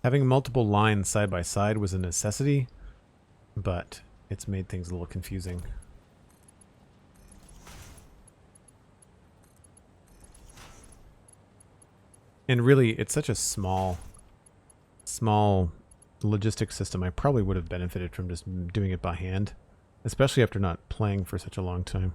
Having multiple lines side by side was a necessity, but it's made things a little confusing. And really, it's such a small logistics system. I probably would have benefited from just doing it by hand, especially after not playing for such a long time.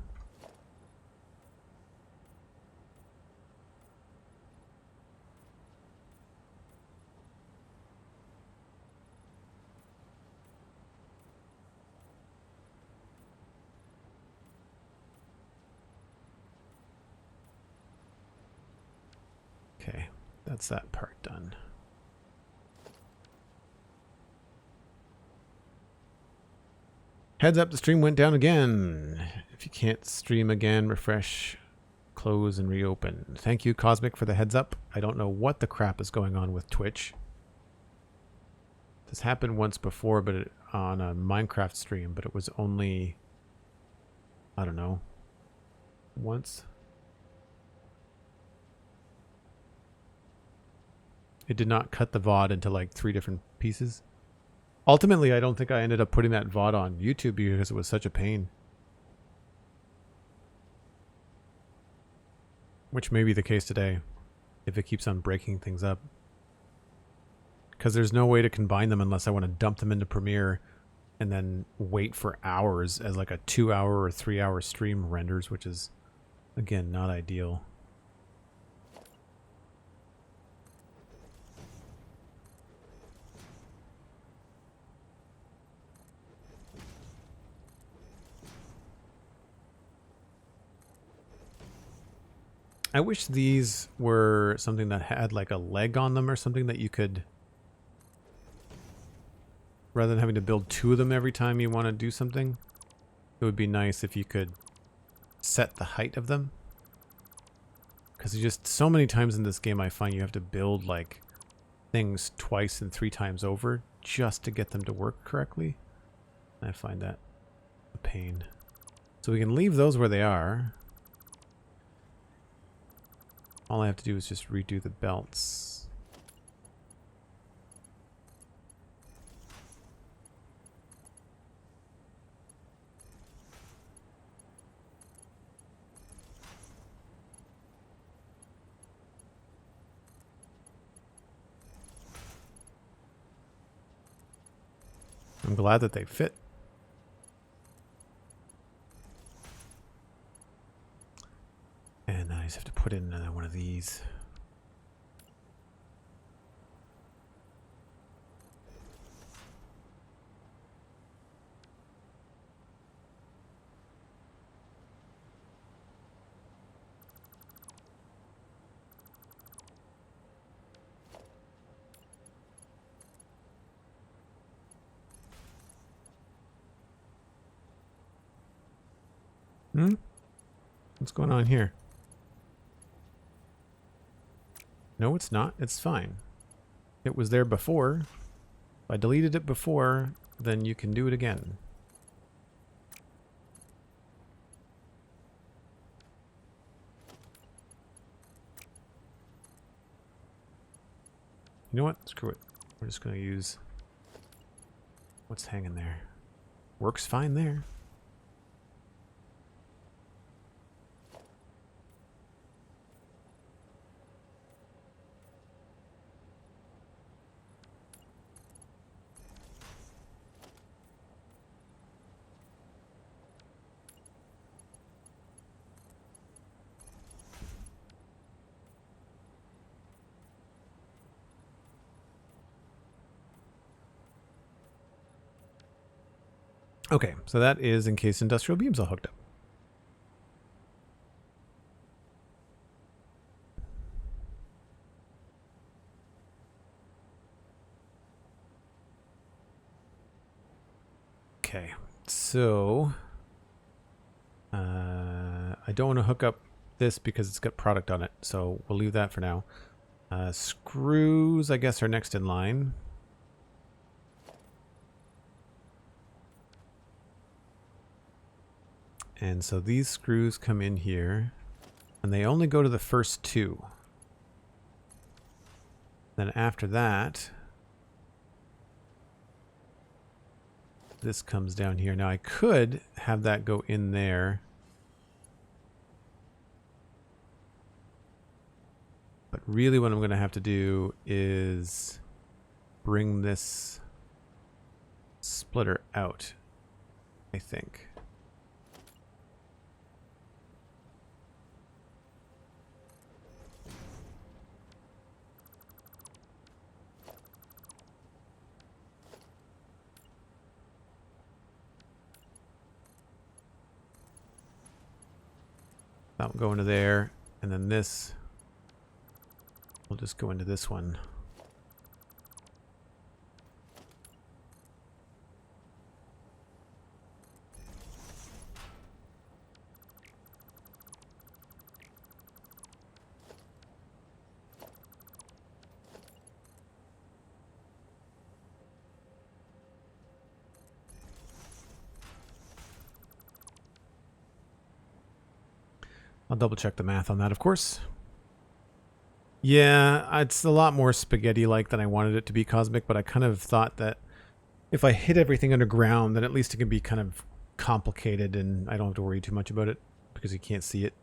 Okay, that's that part done. Heads up, the stream went down again. If you can't stream again, refresh, close, and reopen. Thank you, Cosmic, for the heads up. I don't know what the crap is going on with Twitch. This happened once before, but on a Minecraft stream, but it was only, I don't know, once. It did not cut the VOD into like 3 different pieces. Ultimately, I don't think I ended up putting that VOD on YouTube because it was such a pain. Which may be the case today, if it keeps on breaking things up. Because there's no way to combine them unless I want to dump them into Premiere and then wait for hours as like a 2-hour or 3-hour stream renders, which is, again, not ideal. I wish these were something that had like a leg on them or something that you could, rather than having to build 2 of them every time you want to do something, it would be nice if you could set the height of them. Because just so many times in this game I find you have to build like things twice and 3 times over just to get them to work correctly. I find that a pain. So we can leave those where they are. All I have to do is just redo the belts. I'm glad that they fit. And I just have to put in another one of these. What's going on here? No, it's not. It's fine. It was there before. If I deleted it before, then you can do it again. You know what? Screw it. We're just going to use what's hanging there. Works fine there. Okay, so that is in case industrial beams all hooked up. Okay, so I don't want to hook up this because it's got product on it, so we'll leave that for now. Screws, I guess, are next in line. And so these screws come in here, and they only go to the first 2. Then after that, This comes down here. Now I could have that go in there. But really what I'm going to have to do is bring this splitter out, I think. That will go into there, and then this will just go into this one. I'll double check the math on that, of course. Yeah, it's a lot more spaghetti-like than I wanted it to be, Cosmic, but I kind of thought that if I hid everything underground, then at least it can be kind of complicated and I don't have to worry too much about it because you can't see it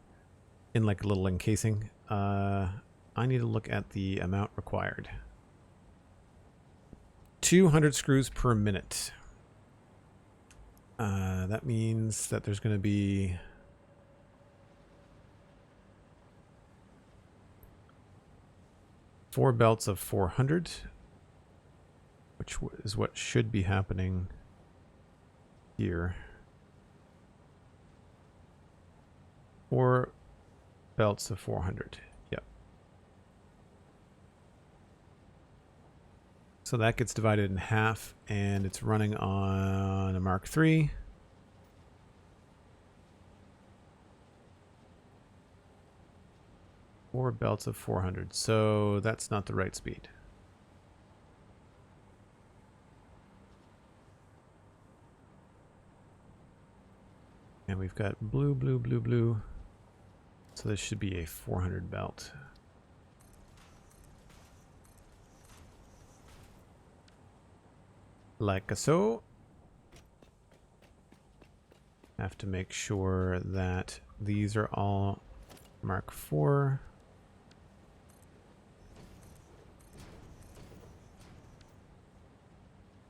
in like a little encasing. I need to look at the amount required. 200 screws per minute. That means that there's going to be 4 belts of 400, which is what should be happening here. 4 belts of 400. Yep. So that gets divided in half, and it's running on a Mark III. Four belts of 400, so that's not the right speed. And we've got blue, blue, blue, blue. So this should be a 400 belt. Like so. Have to make sure that these are all Mark IV.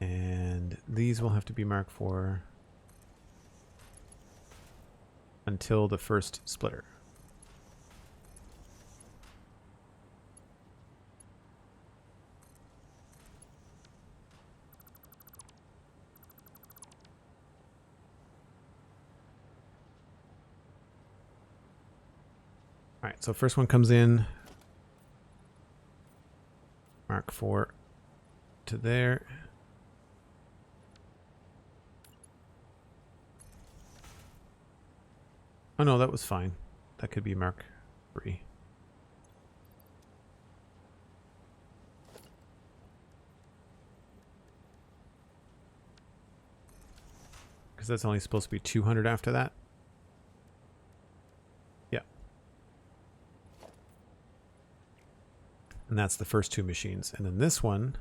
And these will have to be Mark IV until the first splitter. All right, so first one comes in, Mark IV to there. Oh no, that was fine. That could be Mark III. Because that's only supposed to be 200 after that. Yeah. And that's the first 2 machines. And then this one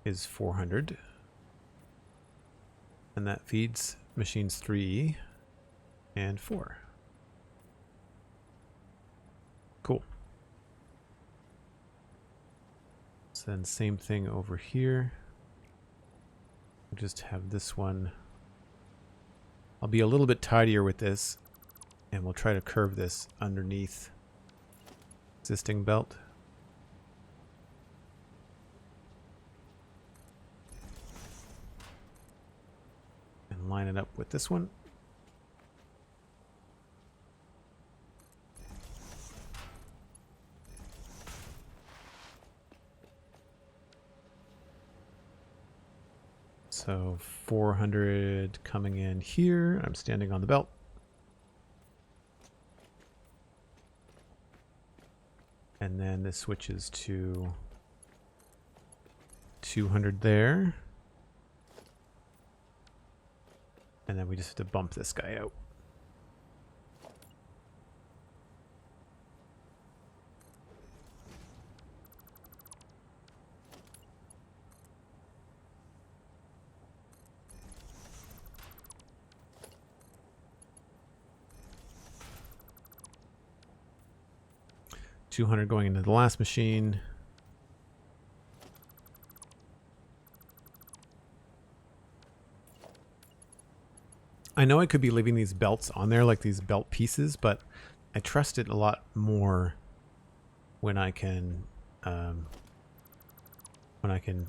is 400. And that feeds machines 3 and 4. Cool. So then same thing over here. We'll just have this one. I'll be a little bit tidier with this, and we'll try to curve this underneath existing belt. And line it up with this one. So 400 coming in here. I'm standing on the belt. And then this switches to 200 there. And then we just have to bump this guy out. 200 going into the last machine. I know I could be leaving these belts on there, like these belt pieces, but I trust it a lot more when I can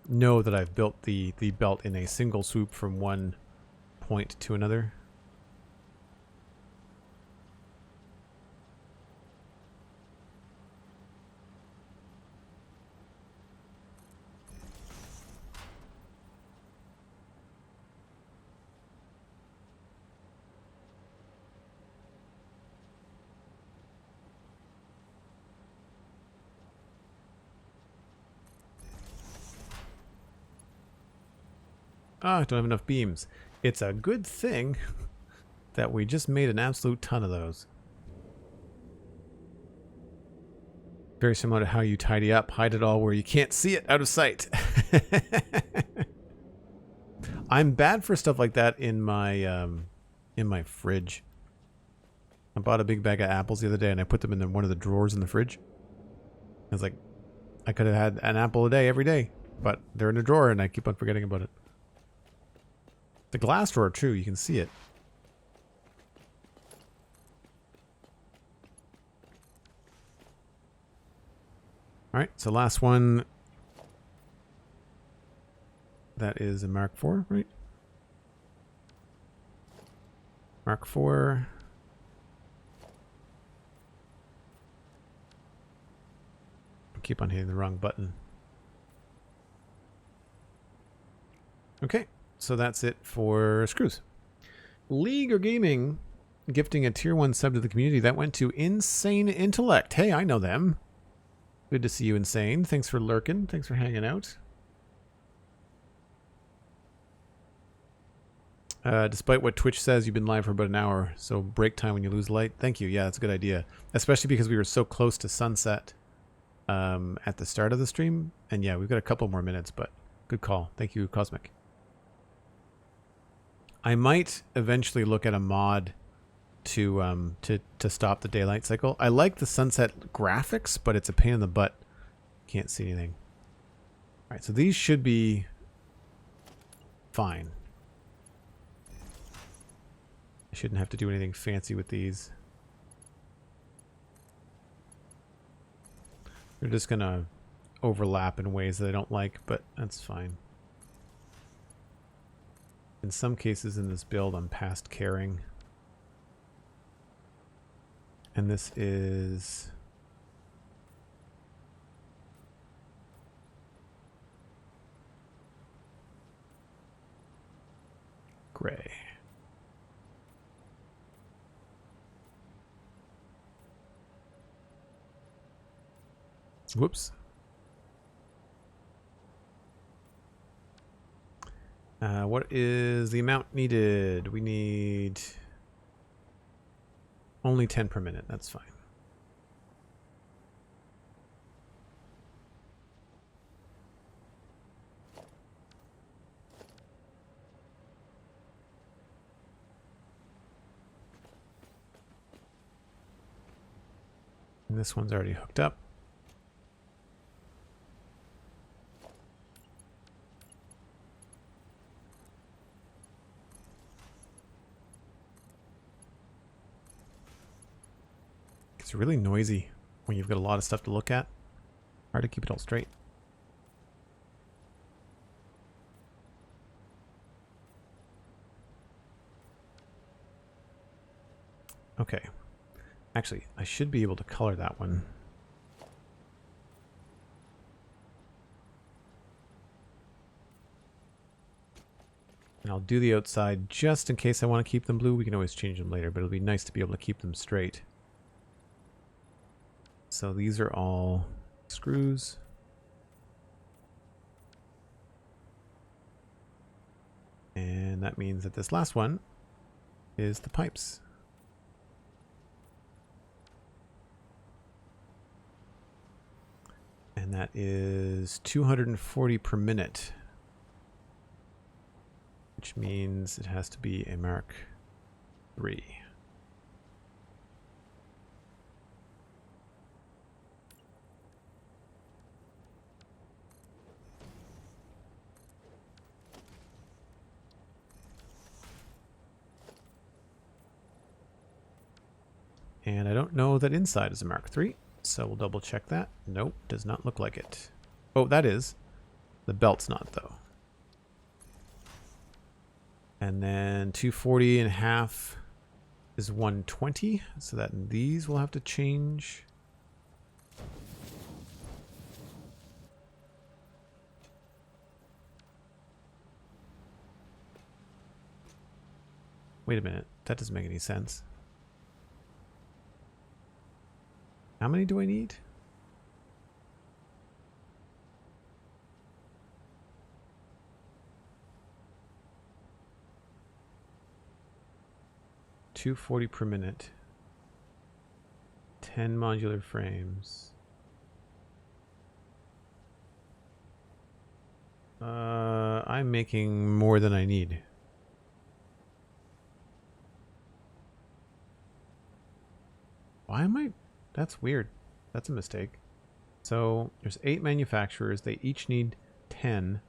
know that I've built the belt in a single swoop from one point to another. Ah, I don't have enough beams. It's a good thing that we just made an absolute ton of those. Very similar to how you tidy up, hide it all where you can't see it out of sight. I'm bad for stuff like that in my fridge. I bought a big bag of apples the other day and I put them in one of the drawers in the fridge. I was like, I could have had an apple a day every day, but they're in a drawer and I keep on forgetting about it. The glass drawer, too, you can see it. Alright, so last one. That is a Mark IV, right? Mark IV. I keep on hitting the wrong button. Okay. So that's it for screws. League or Gaming gifting a tier 1 sub to the community. That went to Insane Intellect. Hey, I know them. Good to see you, Insane. Thanks for lurking. Thanks for hanging out. Despite what Twitch says, you've been live for about an hour, so break time when you lose light. Thank you. Yeah, that's a good idea. Especially because we were so close to sunset at the start of the stream. And yeah, we've got a couple more minutes, but good call. Thank you, Cosmic. I might eventually look at a mod to stop the daylight cycle. I like the sunset graphics, but it's a pain in the butt. Can't see anything. All right, so these should be fine. I shouldn't have to do anything fancy with these. They're just gonna overlap in ways that I don't like, but that's fine. In some cases in this build, I'm past caring. And this is... gray. Whoops. What is the amount needed? We need only 10 per minute. That's fine. And this one's already hooked up. It's really noisy when you've got a lot of stuff to look at. Hard to keep it all straight. Okay. Actually, I should be able to color that one. And I'll do the outside just in case I want to keep them blue. We can always change them later, but it'll be nice to be able to keep them straight. So these are all screws. And that means that this last one is the pipes. And that is 240 per minute. Which means it has to be a Mark III. And I don't know that inside is a Mark III, so we'll double check that. Nope, does not look like it. Oh, that is. The belt's not, though. And then 240.5 is 120, so that these will have to change. Wait a minute, that doesn't make any sense. How many do I need? $240 per minute. 10 modular frames. I'm making more than I need. Why am I? That's weird. That's a mistake. So there's 8 manufacturers. They each need 10.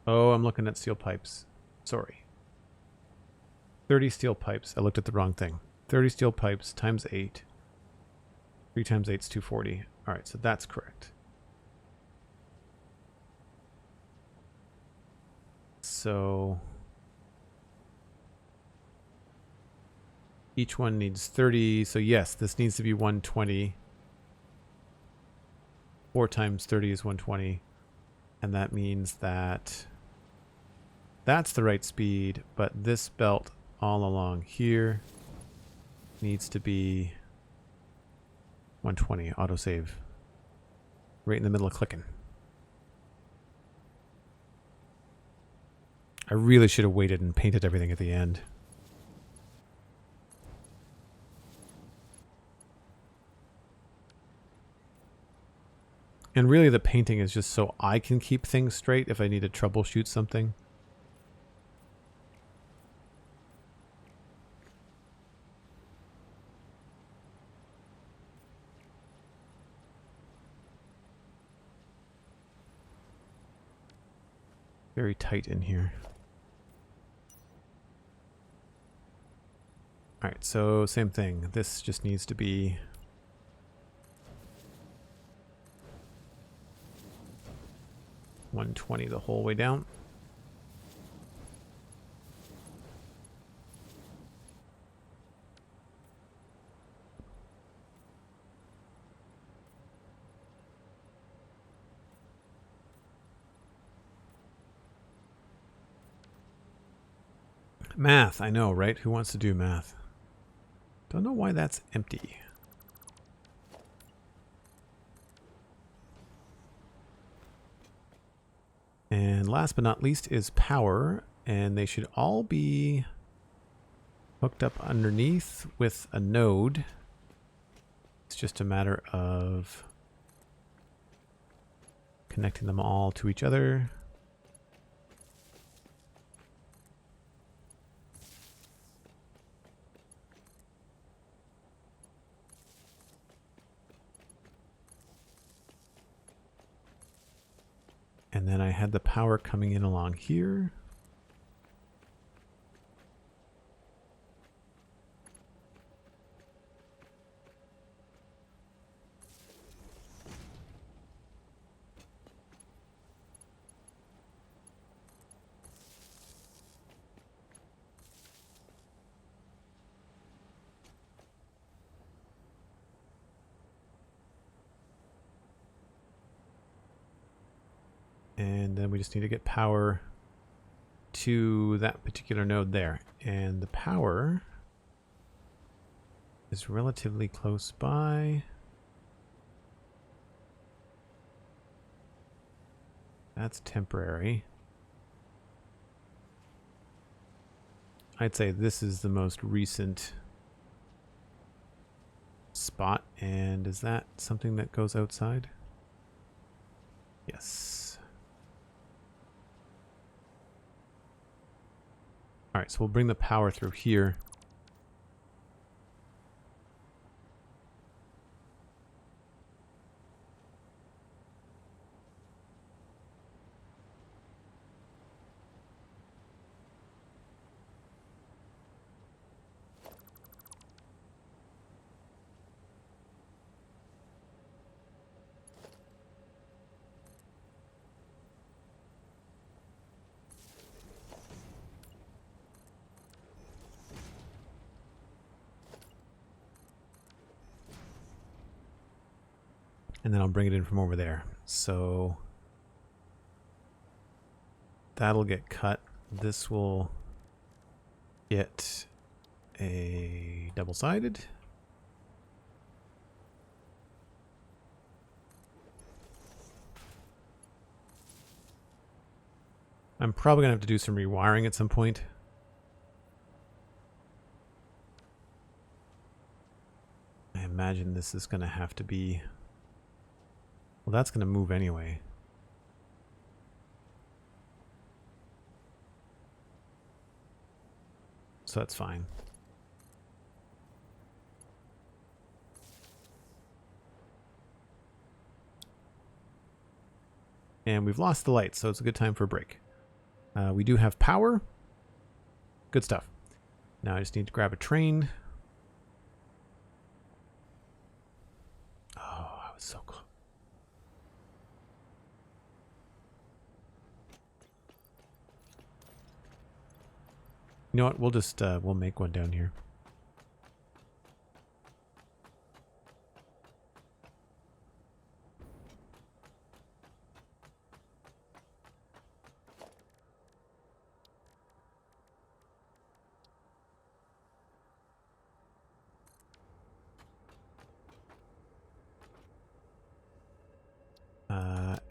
Oh, I'm looking at steel pipes. Sorry. 30 steel pipes. I looked at the wrong thing. 30 steel pipes times 8. 3 times 8 is 240. All right, so that's correct. So each one needs 30. So yes, this needs to be 120. 4 times 30 is 120. And that means that that's the right speed, but this belt all along here needs to be 120 autosave. Right in the middle of clicking. I really should have waited and painted everything at the end. And really the painting is just so I can keep things straight if I need to troubleshoot something. Very tight in here. Alright, so same thing. This just needs to be 120 the whole way down. Math, I know, right? Who wants to do math? Don't know why that's empty. And last but not least is power, and they should all be hooked up underneath with a node. It's just a matter of connecting them all to each other. And then I had the power coming in along here. And then we just need to get power to that particular node there. And the power is relatively close by. That's temporary. I'd say this is the most recent spot. And is that something that goes outside? Yes. All right, so we'll bring the power through here. And then I'll bring it in from over there. So that'll get cut. This will get a double-sided. I'm probably going to have to do some rewiring at some point. I imagine this is going to have to be... Well, that's going to move anyway. So that's fine. And we've lost the light, so it's a good time for a break. We do have power. Good stuff. Now I just need to grab a train. Oh, I was so close. You know what? We'll just we'll make one down here.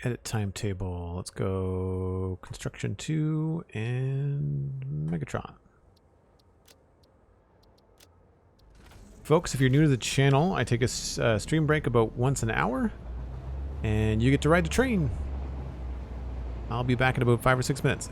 Edit timetable. Let's go construction 2 and Megatron. Folks, if you're new to the channel, I take a stream break about once an hour, and you get to ride the train. I'll be back in about 5 or 6 minutes.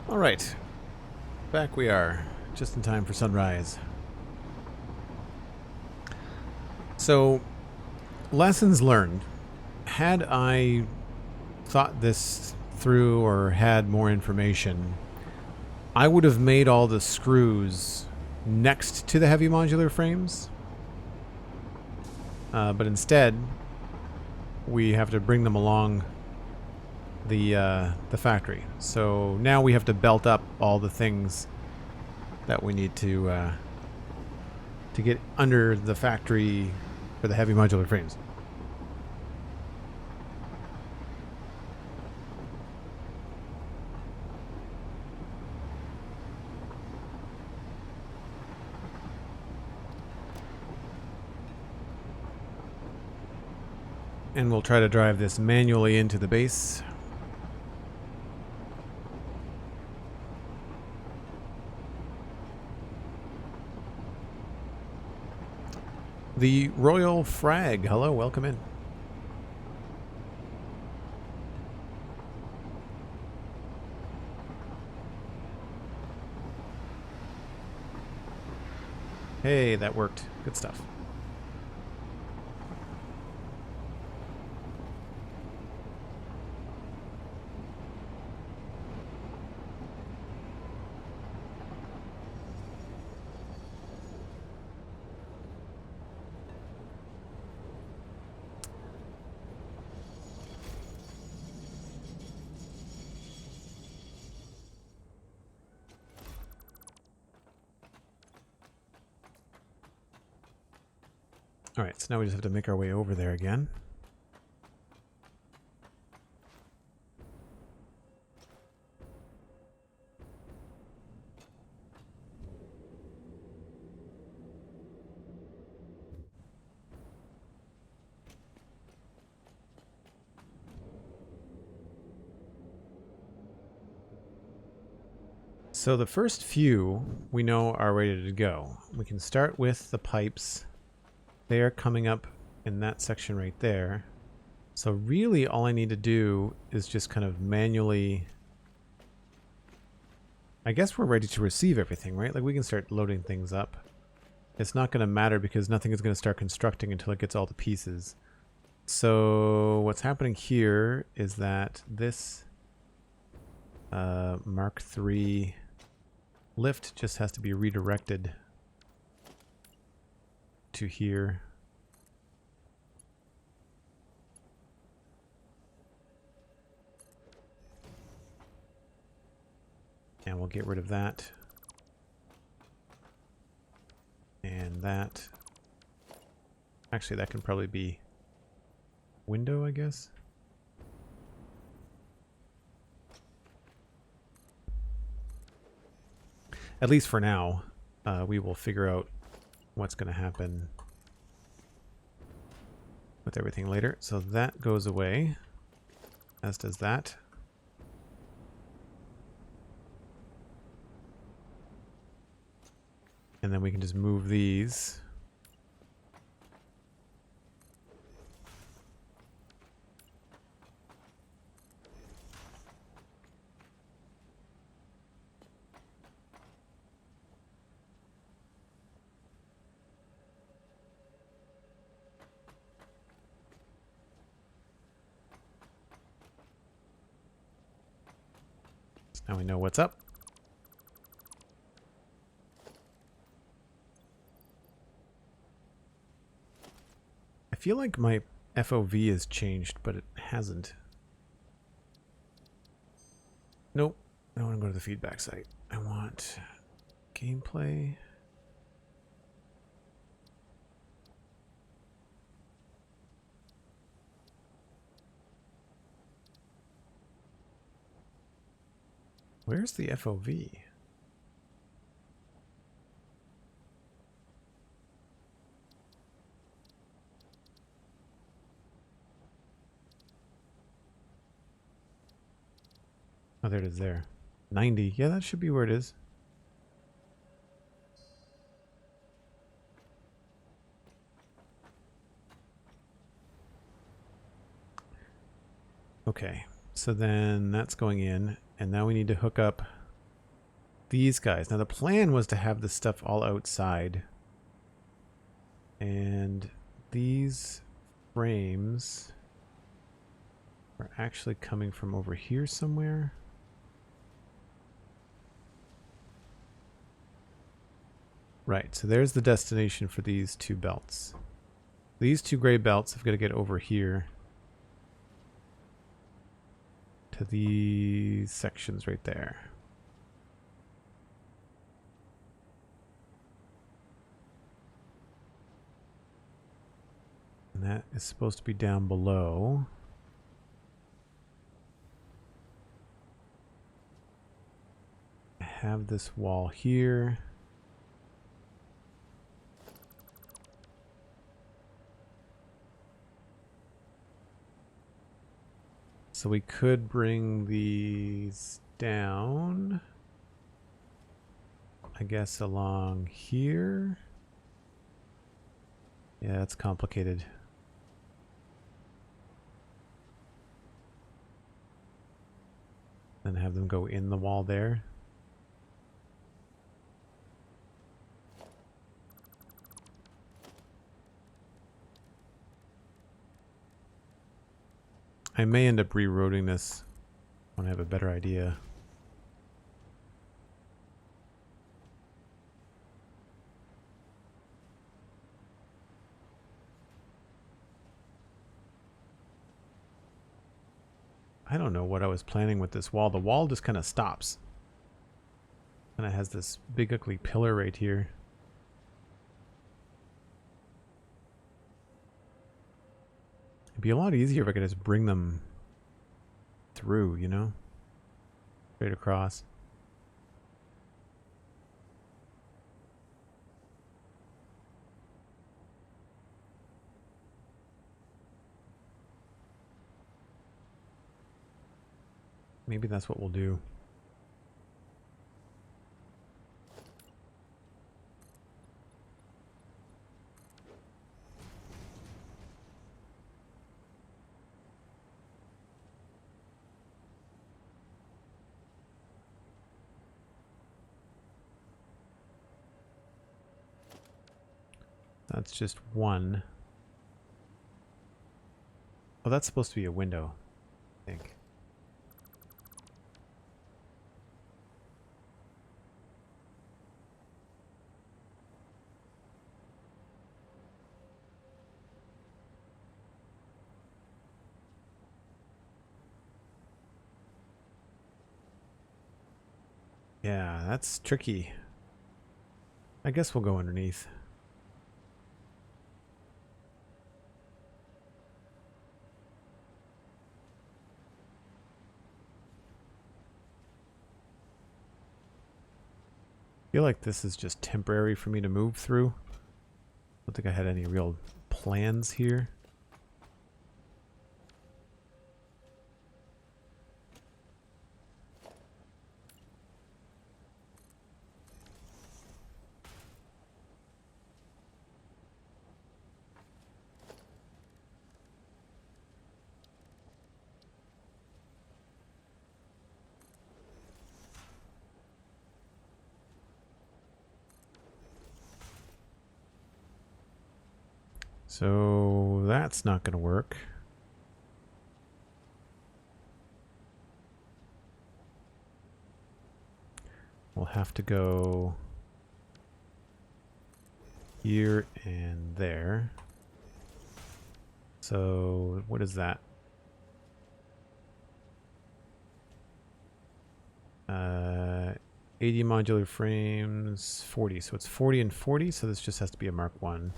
All right, back we are, just in time for sunrise. So, lessons learned. Had I thought this through or had more information, I would have made all the screws next to the heavy modular frames. But instead, we have to bring them along the factory. So now we have to belt up all the things that we need to get under the factory for the heavy modular frames. And we'll try to drive this manually into the base. The Royal Frag. Hello, welcome in. Hey, that worked. Good stuff. Alright, so now we just have to make our way over there again. So the first few we know are ready to go. We can start with the pipes. They are coming up in that section right there. So really all I need to do is just kind of manually... I guess we're ready to receive everything, right? Like we can start loading things up. It's not going to matter because nothing is going to start constructing until it gets all the pieces. So what's happening here is that this Mark III lift just has to be redirected to here. And we'll get rid of that. And that. Actually, that can probably be window, I guess. At least for now. We will figure out what's going to happen with everything later. So that goes away, as does that. And then we can just move these. Now we know what's up. I feel like my FOV has changed, but it hasn't. Nope. I don't want to go to the feedback site. I want gameplay. Where's the FOV? Oh, there it is there. 90. Yeah, that should be where it is. Okay, so then that's going in, and now we need to hook up these guys. Now the plan was to have this stuff all outside. And these frames are actually coming from over here somewhere. Right, so there's the destination for these two belts. These two gray belts have got to get over here to these sections right there. And that is supposed to be down below. I have this wall here. So we could bring these down, I guess, along here. Yeah, that's complicated. Then have them go in the wall there. I may end up rerouting this when I have a better idea. I don't know what I was planning with this wall. The wall just kind of stops. And it has this big ugly pillar right here. It'd be a lot easier if I could just bring them through, you know? Straight across. Maybe that's what we'll do. That's just one. Oh, that's supposed to be a window, I think. Yeah, that's tricky. I guess we'll go underneath. I feel like this is just temporary for me to move through. I don't think I had any real plans here. So that's not going to work. We'll have to go here and there. So what is that? 80 modular frames, 40. So it's 40 and 40. So this just has to be a Mark 1.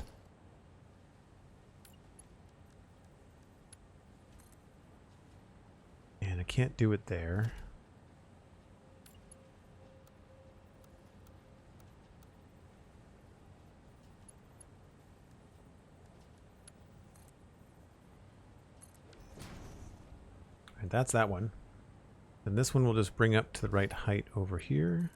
And I can't do it there. And that's that one. And this one will just bring up to the right height over here.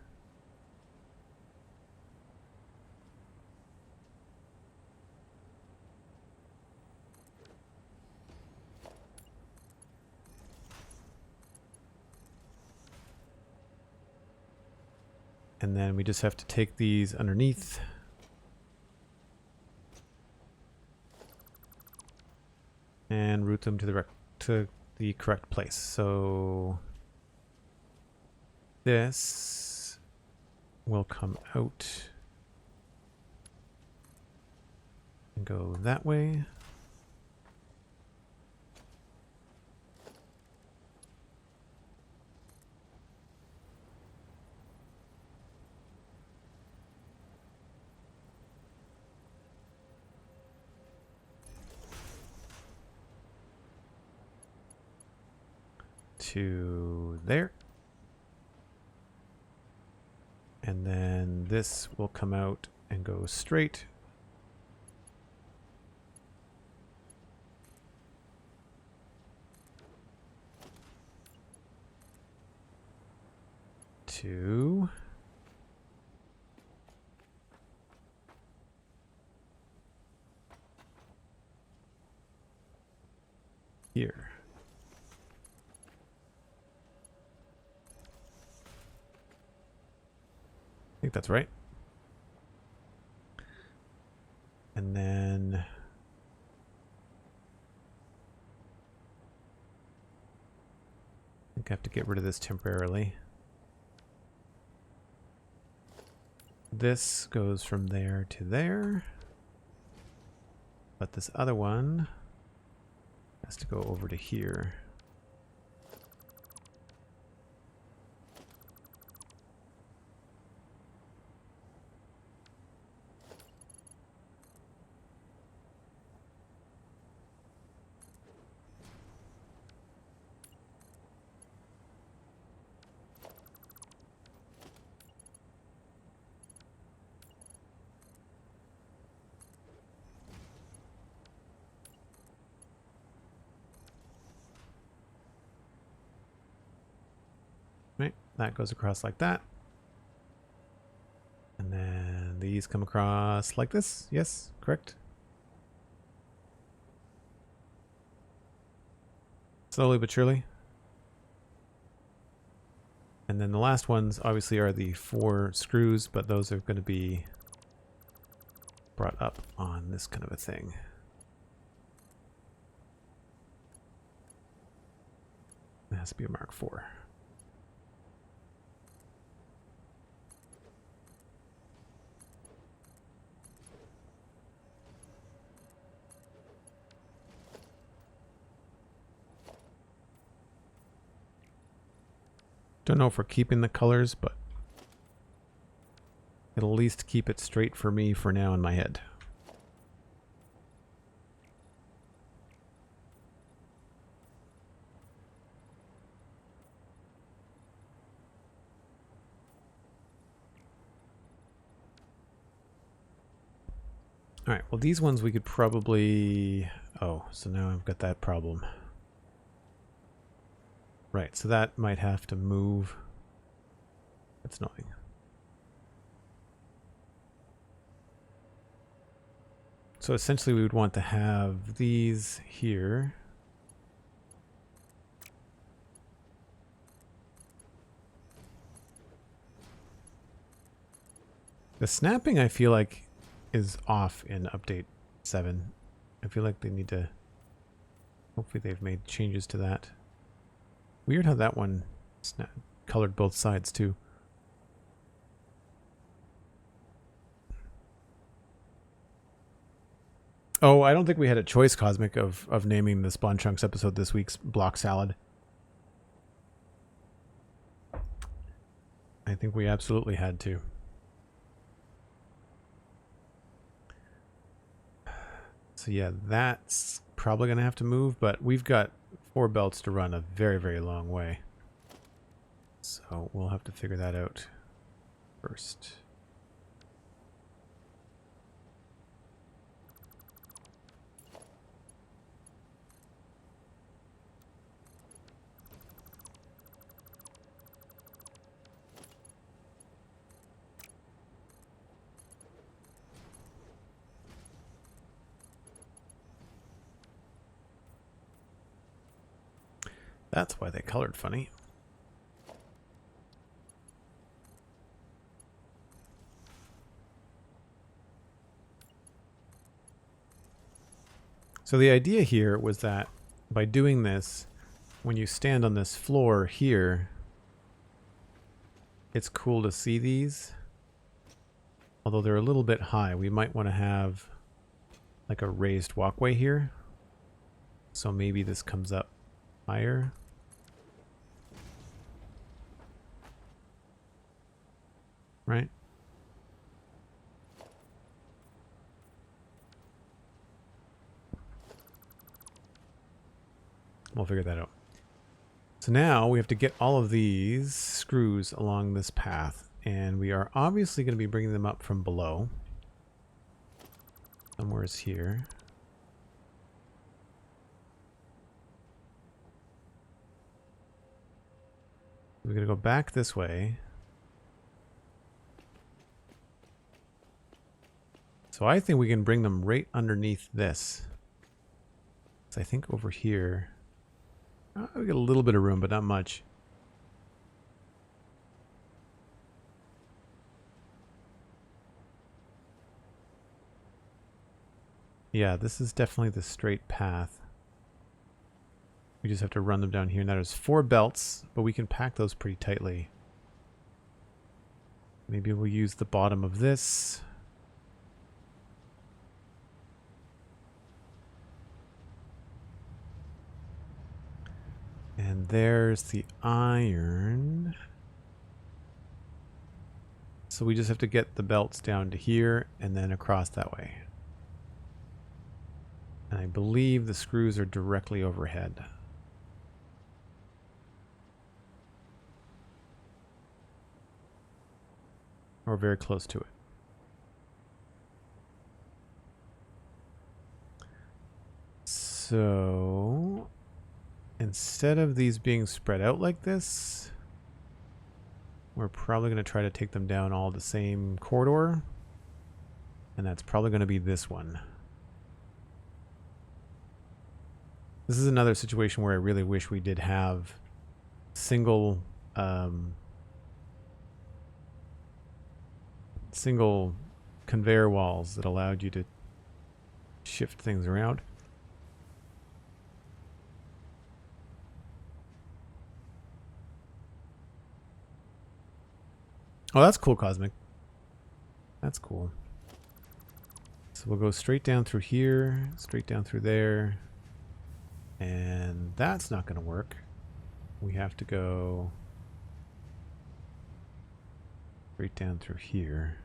And then we just have to take these underneath. And route them to the correct place. So this will come out and go that way. To there. And then this will come out and go straight. To here. I think that's right. And then I think I have to get rid of this temporarily. This goes from there to there. But this other one has to go over to here. Right, that goes across like that. And then these come across like this. Yes, correct. Slowly but surely. And then the last ones obviously are the 4 screws, but those are going to be brought up on this kind of a thing. It has to be a Mark IV. Don't know if we're keeping the colors, but it'll at least keep it straight for me for now in my head. All right, well, these ones we could probably... Oh, so now I've got that problem. Right, so that might have to move. That's annoying. So essentially we would want to have these here. The snapping I feel like is off in update 7. I feel like they need to... Hopefully they've made changes to that. Weird how that one colored both sides too. Oh, I don't think we had a choice, Cosmic, of naming the Spawn Chunks episode this week's Block Salad. I think we absolutely had to. So yeah, that's probably going to have to move, but we've got 4 belts to run a very, very long way. So we'll have to figure that out first. That's why they colored funny. So the idea here was that by doing this, when you stand on this floor here, it's cool to see these. Although they're a little bit high, we might want to have like a raised walkway here. So maybe this comes up higher. Right? We'll figure that out. So now we have to get all of these screws along this path, and we are obviously going to be bringing them up from below. Somewhere is here. We're going to go back this way. So I think we can bring them right underneath this. So I think over here, we got a little bit of room, but not much. Yeah, this is definitely the straight path. We just have to run them down here. Now there's 4 belts, but we can pack those pretty tightly. Maybe we'll use the bottom of this. And there's the iron. So we just have to get the belts down to here and then across that way. And I believe the screws are directly overhead. Or very close to it. So instead of these being spread out like this, we're probably going to try to take them down all the same corridor. And that's probably going to be this one. This is another situation where I really wish we did have single conveyor walls that allowed you to shift things around. Oh, that's cool, Cosmic. That's cool. So we'll go straight down through here, straight down through there. And that's not going to work. We have to go straight down through here.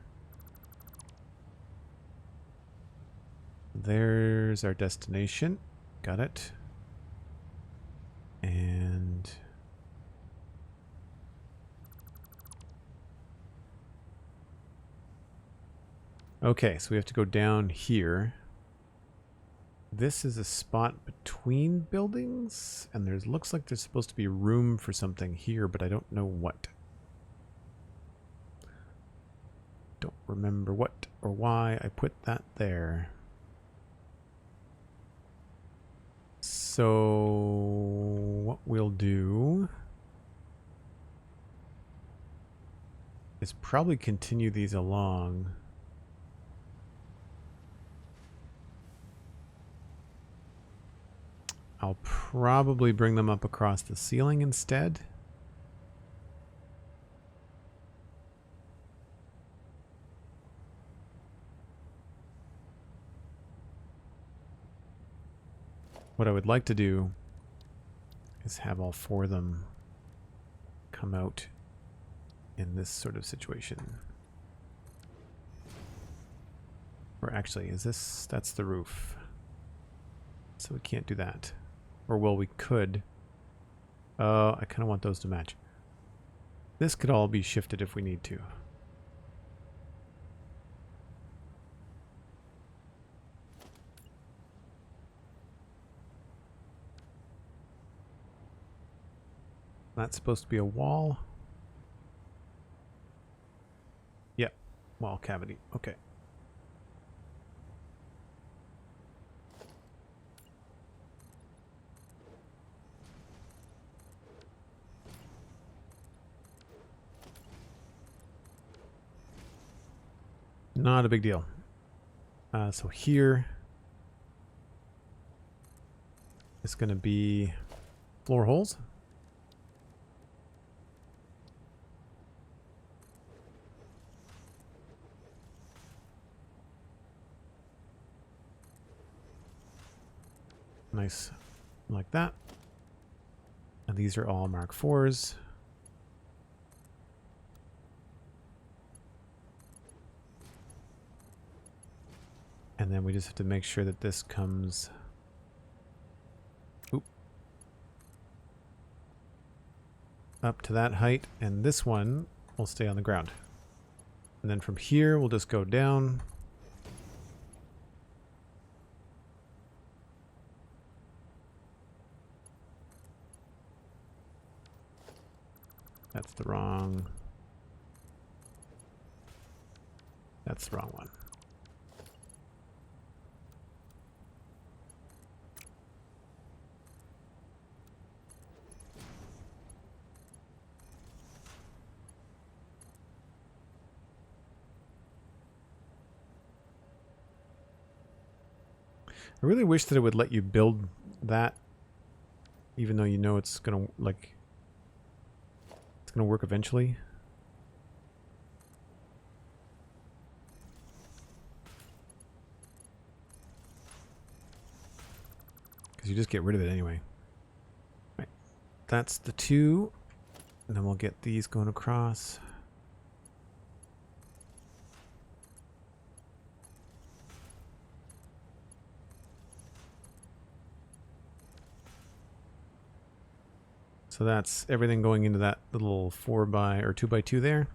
There's our destination. Got it. And okay, so we have to go down here. This is a spot between buildings, and there's looks like there's supposed to be room for something here, but I don't know what. Don't remember what or why I put that there. So what we'll do is probably continue these along. I'll probably bring them up across the ceiling instead. What I would like to do is have all 4 of them come out in this sort of situation. Or actually, is this, that's the roof. So we can't do that. Or well, we could. I kind of want those to match. This could all be shifted if we need to. That's supposed to be a wall. Yep, wall cavity. Okay. Not a big deal. So here is going to be floor holes. Nice, like that. And these are all Mark IVs. And then we just have to make sure that this comes up to that height, and this one will stay on the ground. And then from here, we'll just go down. That's the wrong one. I really wish that it would let you build that, even though you know it's gonna work eventually. Because you just get rid of it anyway. Right. That's the two. And then we'll get these going across. So that's everything going into that little 4x or 2x2 there.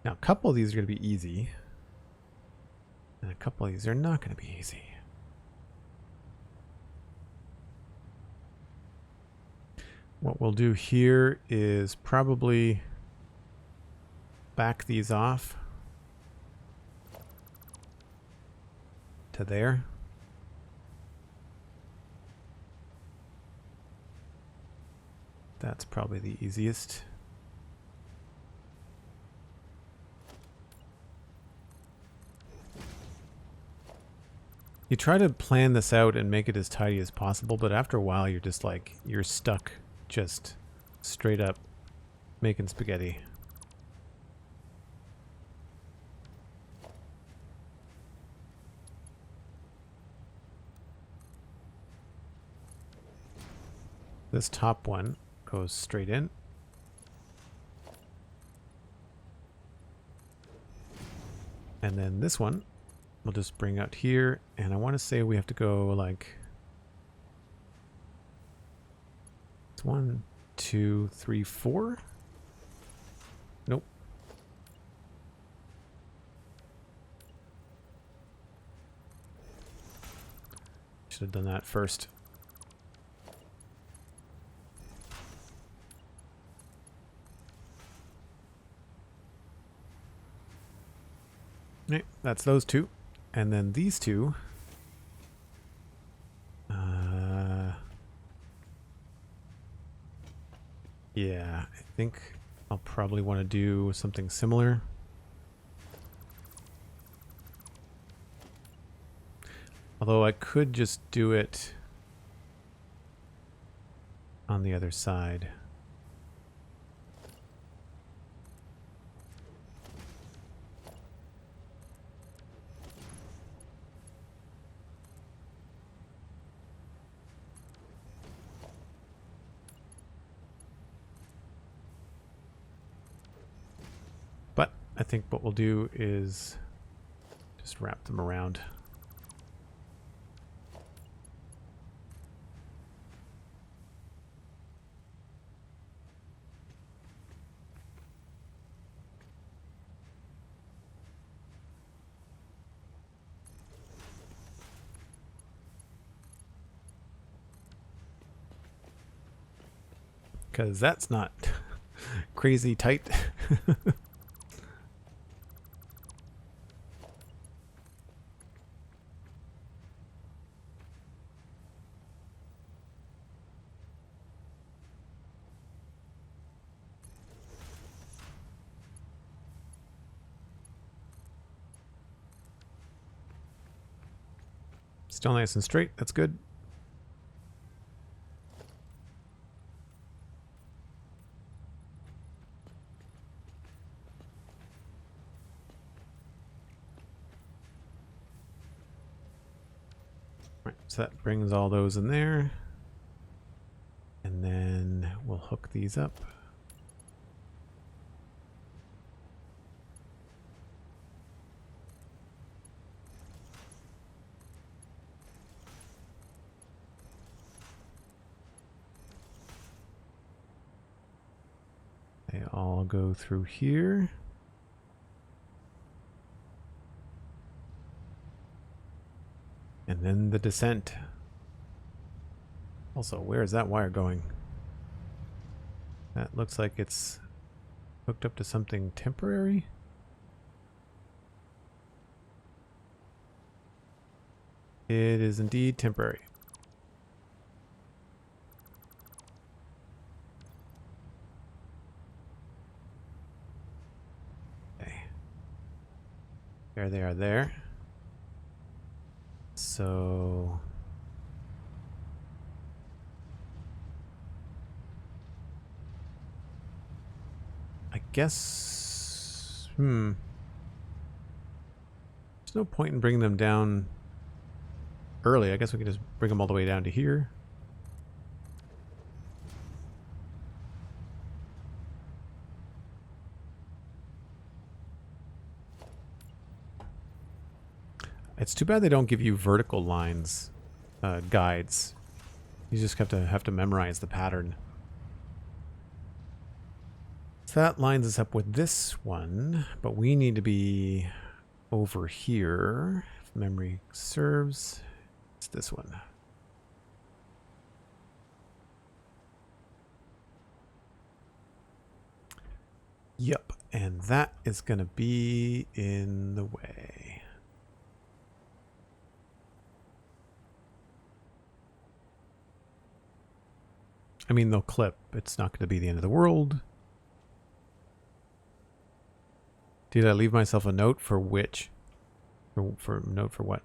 Now a couple of these are going to be easy. And a couple of these are not going to be easy. What we'll do here is probably back these off to there. That's probably the easiest. You try to plan this out and make it as tidy as possible, but after a while you're just like, you're stuck just straight up making spaghetti. This top one goes straight in. And then this one we'll just bring out here, and I want to say we have to go like 1, 2, 3, 4. Nope. Should have done that first. Okay, that's those two. And then these two. Yeah, I think I'll probably want to do something similar. Although I could just do it on the other side. But I think what we'll do is just wrap them around. Because that's not crazy tight. Still nice and straight. That's good. Right, so that brings all those in there. And then we'll hook these up. They all go through here. And then the descent. Also, where is that wire going? That looks like it's hooked up to something temporary. It is indeed temporary. Okay. There they are there. So I guess, there's no point in bringing them down early. I guess we can just bring them all the way down to here. It's too bad they don't give you vertical lines guides. You just have to memorize the pattern. So that lines us up with this one, but we need to be over here. If memory serves, it's this one. Yep, and that is going to be in the way. I mean, they'll clip. It's not going to be the end of the world. Did I leave myself a note for which? For note for what?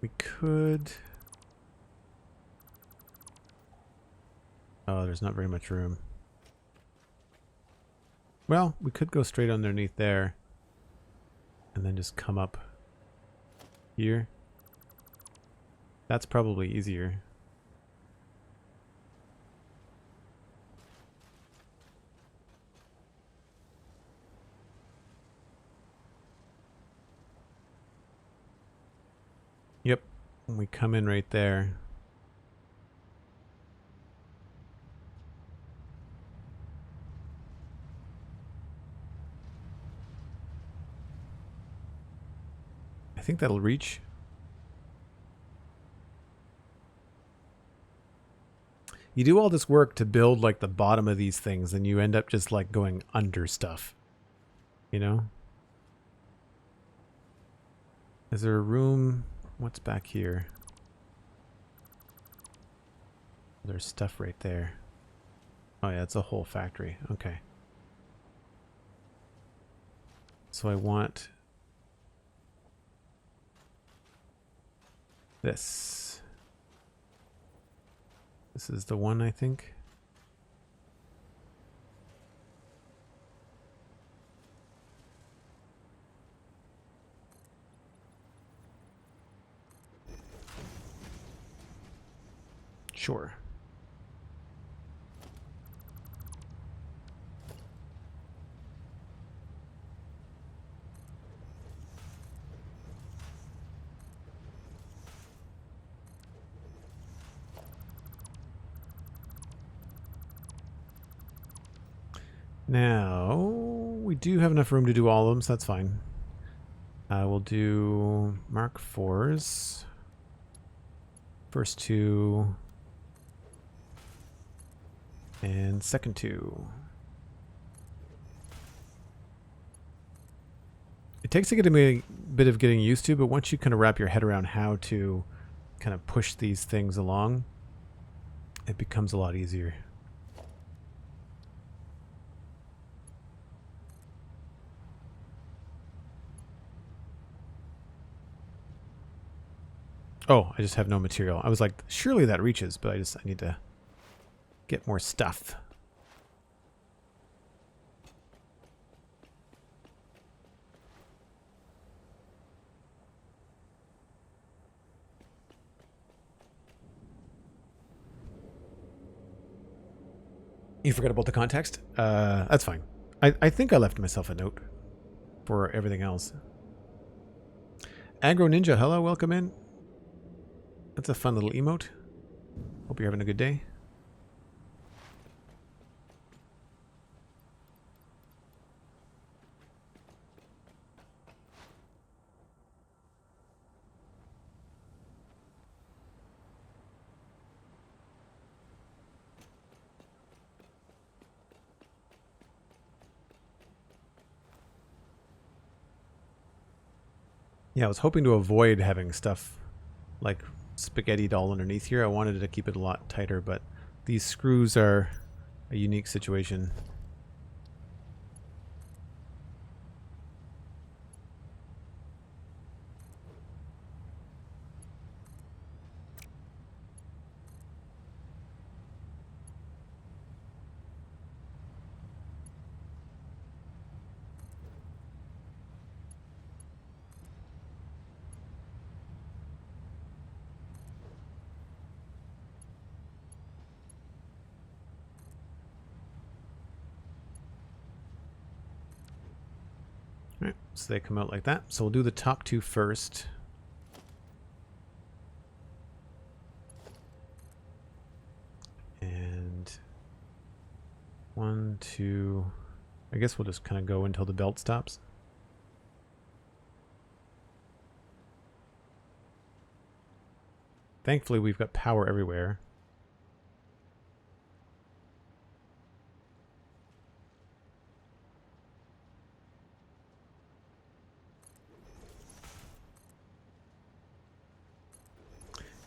We could... Oh, there's not very much room. Well, we could go straight underneath there and then just come up here. That's probably easier. Yep, we come in right there. I think that'll reach. You do all this work to build like the bottom of these things and you end up just like going under stuff. You know? Is there a room? What's back here? There's stuff right there. Oh yeah, it's a whole factory. Okay. So I want this. This is the one, I think. Sure. Now, we do have enough room to do all of them, so that's fine. We'll do Mark 4s. First two. And second two. It takes a bit of getting used to, but once you kind of wrap your head around how to kind of push these things along, it becomes a lot easier. Oh, I just have no material. I was like, surely that reaches, but I need to get more stuff. You forgot about the context? That's fine. I think I left myself a note for everything else. Agro Ninja, hello, welcome in. That's a fun little emote. Hope you're having a good day. Yeah, I was hoping to avoid having stuff like spaghettied all underneath here. I wanted to keep it a lot tighter, but these screws are a unique situation. All right, so they come out like that. So we'll do the top two first. And 1, 2, I guess we'll just kind of go until the belt stops. Thankfully, we've got power everywhere.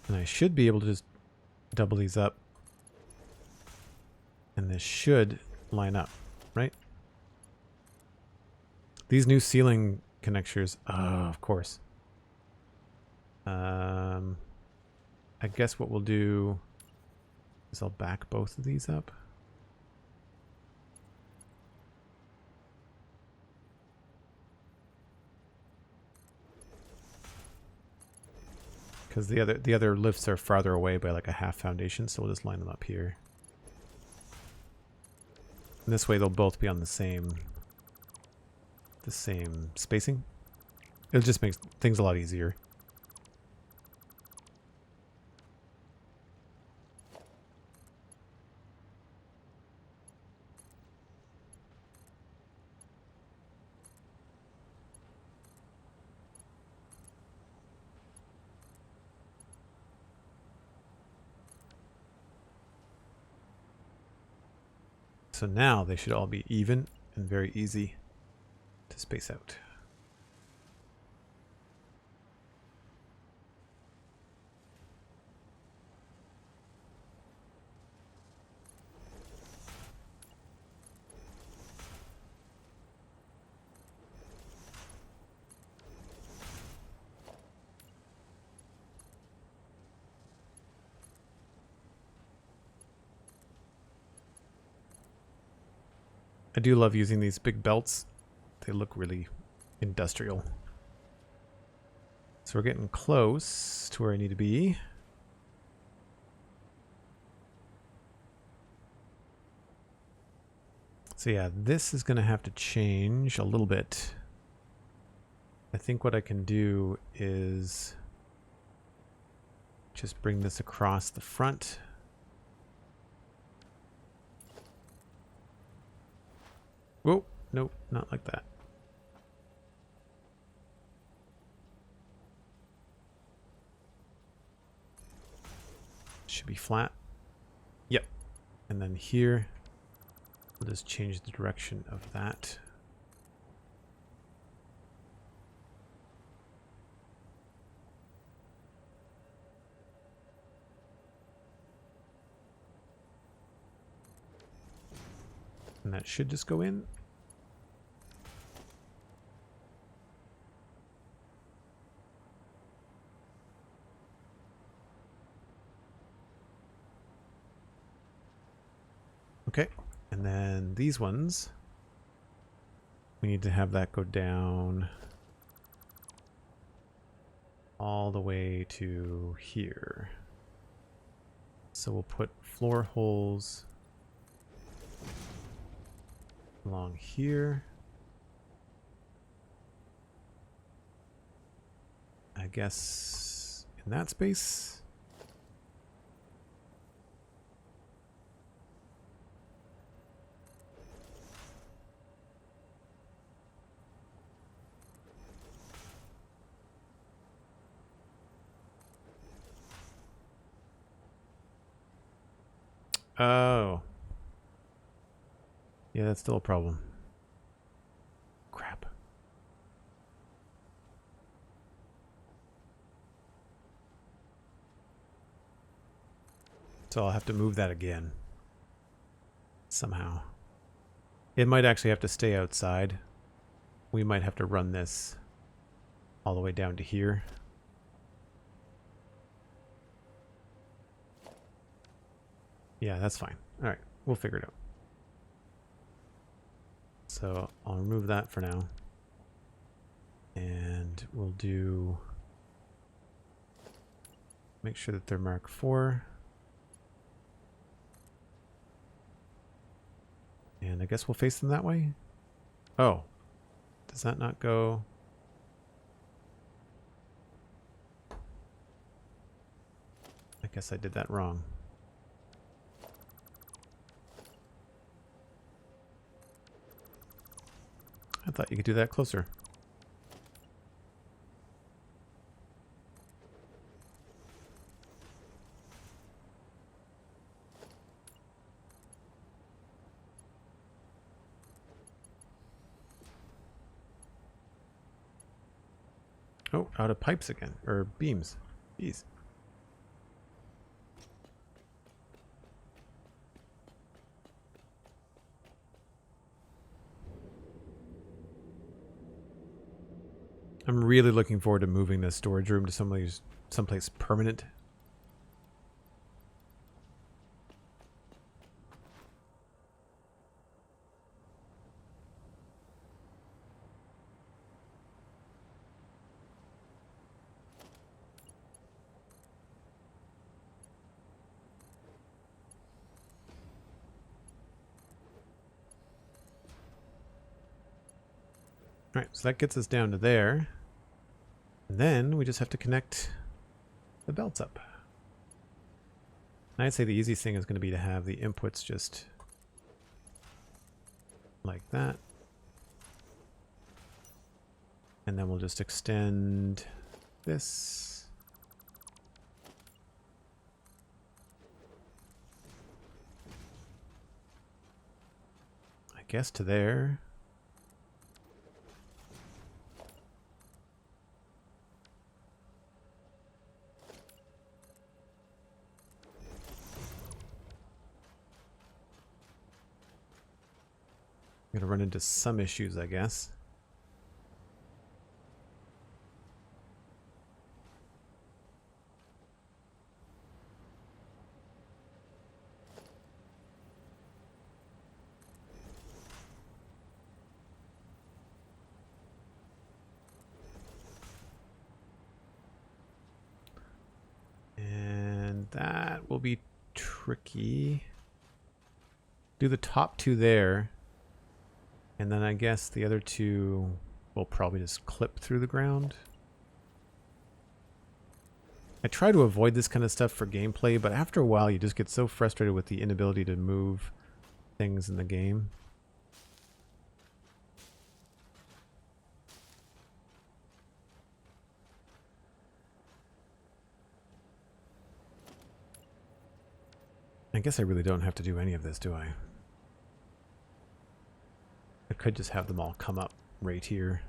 And I should be able to just double these up. And this should line up, right? These new ceiling connectors, of course. I guess what we'll do is I'll back both of these up. Because the other lifts are farther away by like a half foundation, so we'll just line them up here. And this way they'll both be on the same spacing. It just makes things a lot easier. So now they should all be even and very easy to space out. I do love using these big belts. They look really industrial. So we're getting close to where I need to be. So yeah, this is going to have to change a little bit. I think what I can do is just bring this across the front. Whoa, nope, not like that. Should be flat. Yep. And then here, we'll just change the direction of that. And that should just go in. Okay, and then these ones, we need to have that go down all the way to here. So we'll put floor holes Along here. I guess in that space. Oh. Yeah, that's still a problem. Crap. So I'll have to move that again. Somehow. It might actually have to stay outside. We might have to run this all the way down to here. Yeah, that's fine. Alright, we'll figure it out. So I'll remove that for now. And we'll do... make sure that they're Mark IV. And I guess we'll face them that way? Oh. Does that not go... I guess I did that wrong. I thought you could do that closer. Oh, out of pipes again. Or beams. Jeez. I'm really looking forward to moving this storage room to someplace permanent. All right, so that gets us down to there. And then we just have to connect the belts up. And I'd say the easiest thing is going to be to have the inputs just like that. And then we'll just extend this. I guess to there. I'm gonna run into some issues, I guess. And that will be tricky. Do the top two there. And then I guess the other two will probably just clip through the ground. I try to avoid this kind of stuff for gameplay, but after a while you just get so frustrated with the inability to move things in the game. I guess I really don't have to do any of this, do I? I could just have them all come up right here.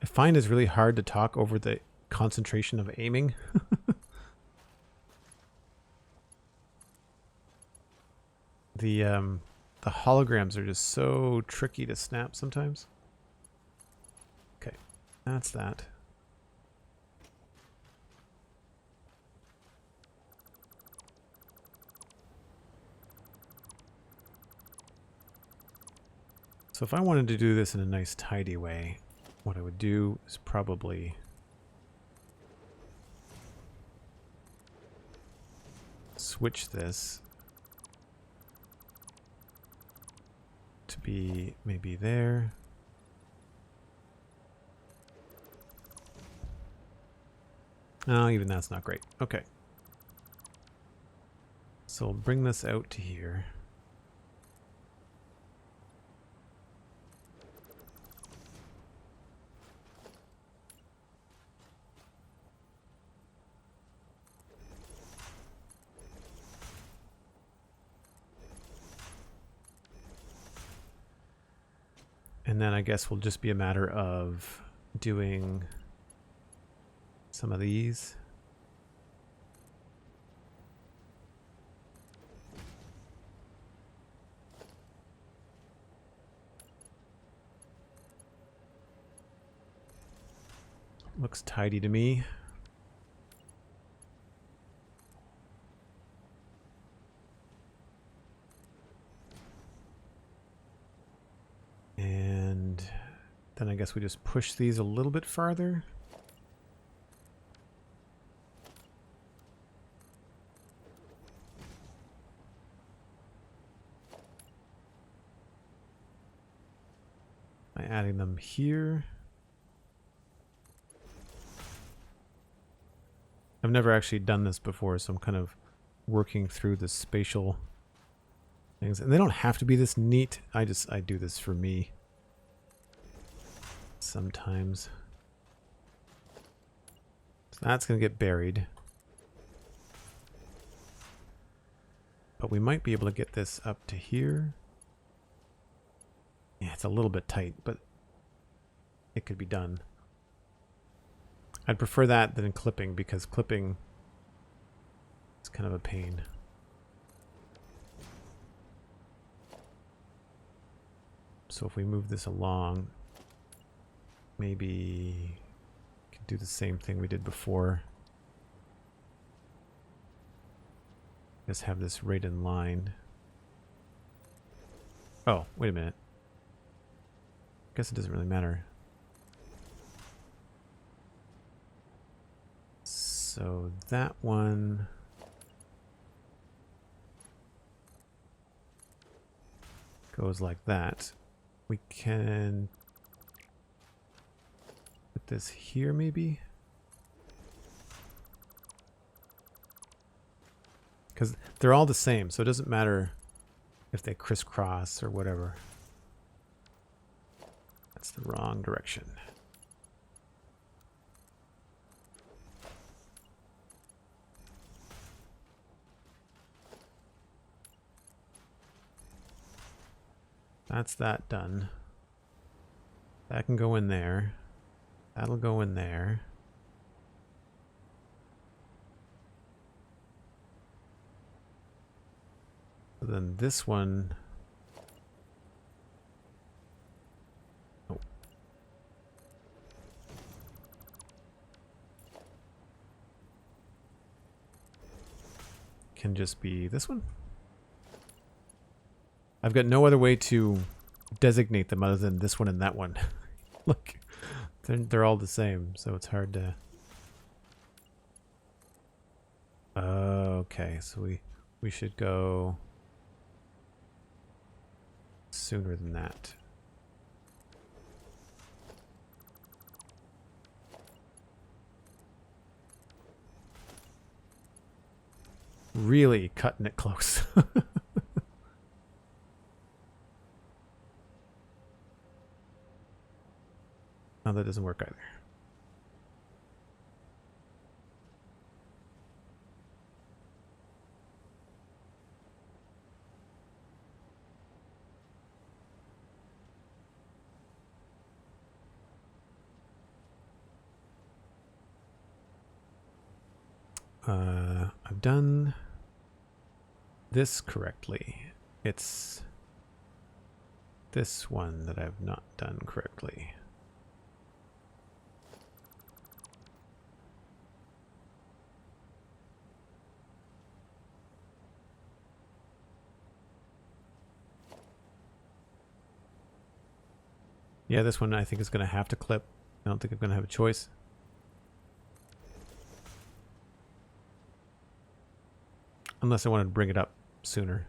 I find it's really hard to talk over the concentration of aiming. The holograms are just so tricky to snap sometimes. Okay, that's that. So if I wanted to do this in a nice tidy way, what I would do is probably switch this to be maybe there. No, even that's not great. Okay. So we'll bring this out to here. And then I guess will just be a matter of doing some of these. Looks tidy to me. And then I guess we just push these a little bit farther. By adding them here. I've never actually done this before, so I'm kind of working through the spatial things. And they don't have to be this neat. I do this for me sometimes. So that's going to get buried. But we might be able to get this up to here. Yeah, it's a little bit tight, but it could be done. I'd prefer that than clipping, because clipping is kind of a pain. So if we move this along, maybe we can do the same thing we did before. Just have this right in line. Oh, wait a minute. Guess it doesn't really matter. So that one goes like that. We can put this here maybe. Because they're all the same, so it doesn't matter if they crisscross or whatever. That's the wrong direction. That's that done. That can go in there. That'll go in there. So then this one. Oh. Can just be this one. I've got no other way to designate them other than this one and that one. Look, they're all the same, so it's hard to... Okay, so we should go sooner than that. Really cutting it close. No, that doesn't work either. I've done this correctly. It's this one that I've not done correctly. Yeah, this one I think is going to have to clip. I don't think I'm going to have a choice. Unless I wanted to bring it up sooner.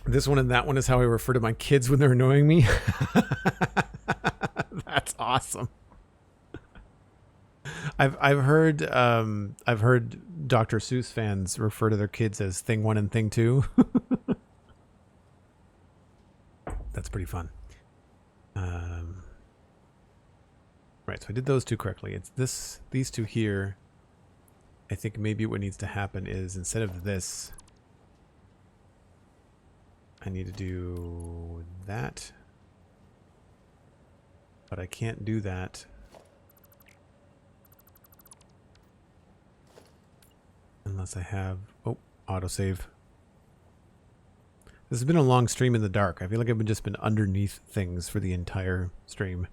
This one and that one is how I refer to my kids when they're annoying me. That's awesome. I've heard Dr. Seuss fans refer to their kids as Thing 1 and Thing 2. That's pretty fun. Right, so I did those two correctly. It's these two here. I think maybe what needs to happen is instead of this, I need to do that. But I can't do that unless I have, autosave. This has been a long stream in the dark. I feel like I've just been underneath things for the entire stream.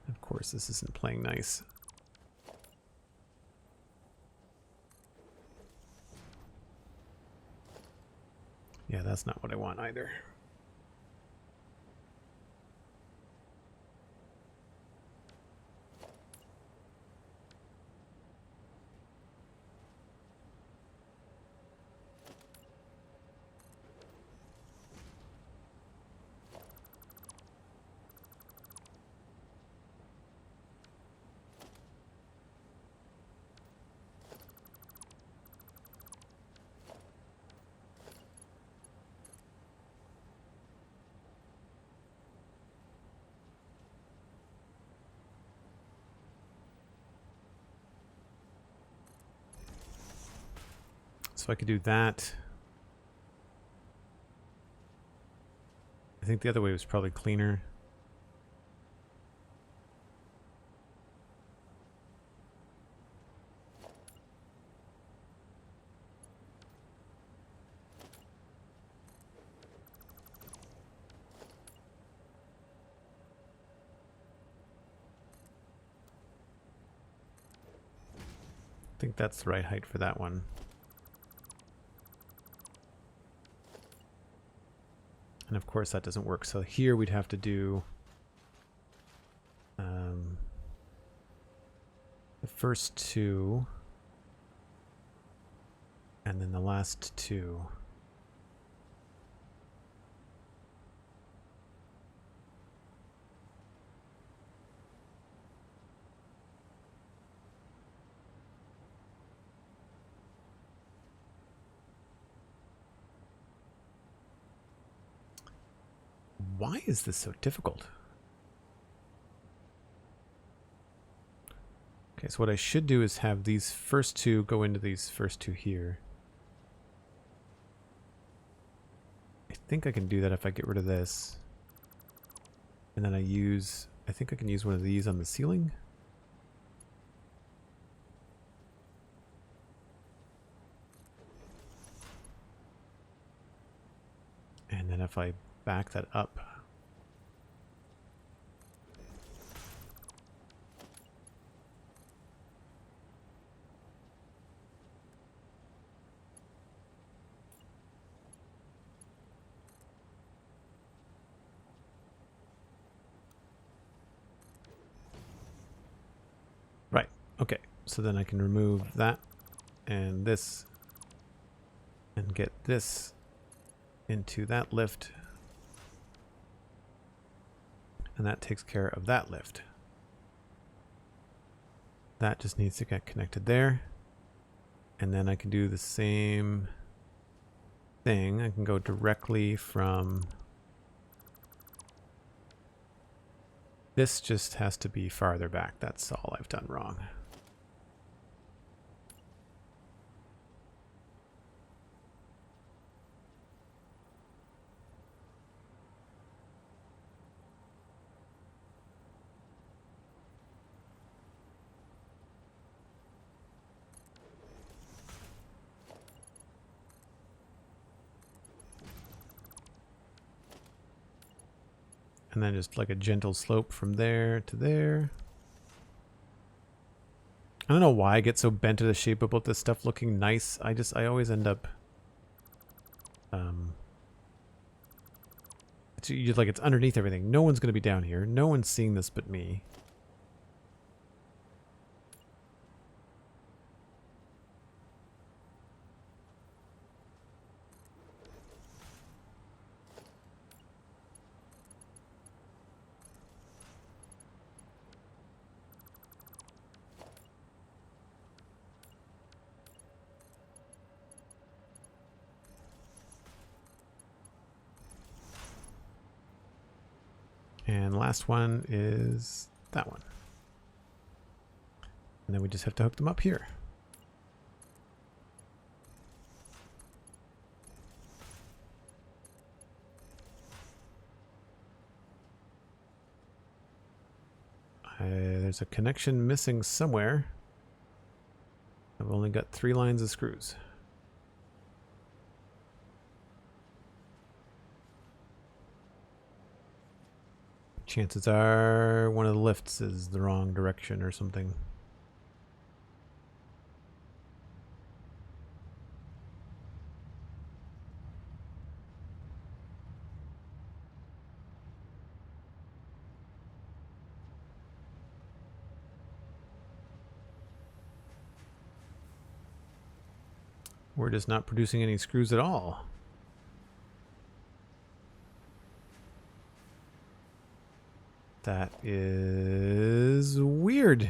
Of course, this isn't playing nice. Yeah, that's not what I want either. So I could do that. I think the other way was probably cleaner. I think that's the right height for that one. And of course that doesn't work. So here we'd have to do the first two and then the last two. Why is this so difficult? Okay, so what I should do is have these first two go into these first two here. I think I can do that if I get rid of this. And then I think I can use one of these on the ceiling. And then if I back that up. Right. Okay. So then I can remove that and this and get this into that lift. And that takes care of that lift. That just needs to get connected there. And then I can do the same thing. I can go directly from... This just has to be farther back. That's all I've done wrong. And then just like a gentle slope from there to there. I don't know why I get so bent out of shape about this stuff looking nice. I always end up it's underneath everything. No one's going to be down here. No one's seeing this but me. And last one is that one. And then we just have to hook them up here. There's a connection missing somewhere. I've only got 3 lines of screws. Chances are one of the lifts is the wrong direction or something. We're just not producing any screws at all. That is weird.